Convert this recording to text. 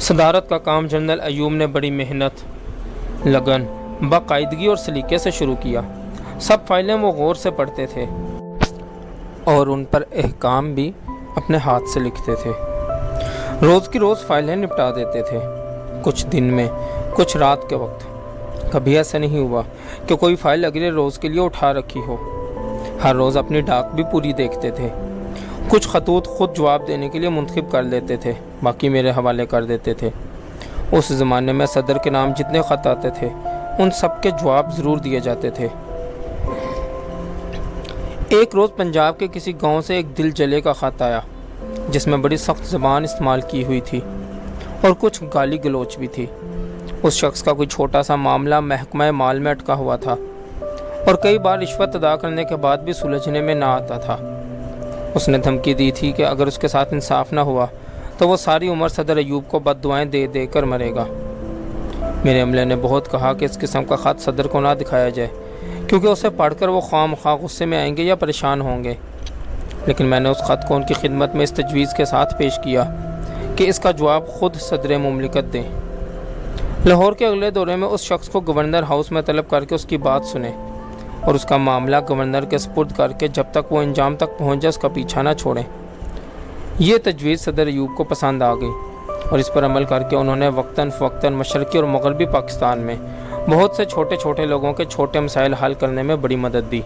صدارت کا کام جنرل ایوب نے بڑی محنت، لگن، باقاعدگی اور سلیقے سے شروع کیا۔ سب فائلیں وہ غور سے پڑھتے تھے اور ان پر احکام بھی اپنے ہاتھ سے لکھتے تھے۔ روز کی روز فائلیں نپٹا دیتے تھے، کچھ دن میں، کچھ رات کے وقت۔ کبھی ایسا نہیں ہوا کہ کوئی فائل اگلے روز کے لیے اٹھا رکھی ہو۔ ہر روز اپنی ڈاک بھی پوری دیکھتے تھے۔ کچھ خطوط خود جواب دینے کے لیے منتخب کر لیتے تھے، باقی میرے حوالے کر دیتے تھے۔ اس زمانے میں صدر کے نام جتنے خط آتے تھے ان سب کے جواب ضرور دیے جاتے تھے۔ ایک روز پنجاب کے کسی گاؤں سے ایک دل جلے کا خط آیا جس میں بڑی سخت زبان استعمال کی ہوئی تھی اور کچھ گالی گلوچ بھی تھی۔ اس شخص کا کوئی چھوٹا سا معاملہ محکمہ مال میں اٹکا ہوا تھا اور کئی بار رشوت ادا کرنے کے بعد بھی سلجھنے میں نہ آتا تھا۔ اس نے دھمکی دی تھی کہ اگر اس کے ساتھ انصاف نہ ہوا تو وہ ساری عمر صدر ایوب کو بد دعائیں دے دے کر مرے گا۔ میرے عملے نے بہت کہا کہ اس قسم کا خط صدر کو نہ دکھایا جائے کیونکہ اسے پڑھ کر وہ خواہ مخواہ غصے میں آئیں گے یا پریشان ہوں گے، لیکن میں نے اس خط کو ان کی خدمت میں اس تجویز کے ساتھ پیش کیا کہ اس کا جواب خود صدر مملکت دیں۔ لاہور کے اگلے دورے میں اس شخص کو گورنر ہاؤس میں طلب کر کے اس کی بات سنیں اور اس کا معاملہ گورنر کے سپرد کر کے جب تک وہ انجام تک پہنچ جائے اس کا پیچھا نہ چھوڑیں۔ یہ تجویز صدر ایوب کو پسند آ گئی اور اس پر عمل کر کے انہوں نے وقتاً فوقتاً مشرقی اور مغربی پاکستان میں بہت سے چھوٹے چھوٹے لوگوں کے چھوٹے مسائل حل کرنے میں بڑی مدد دی۔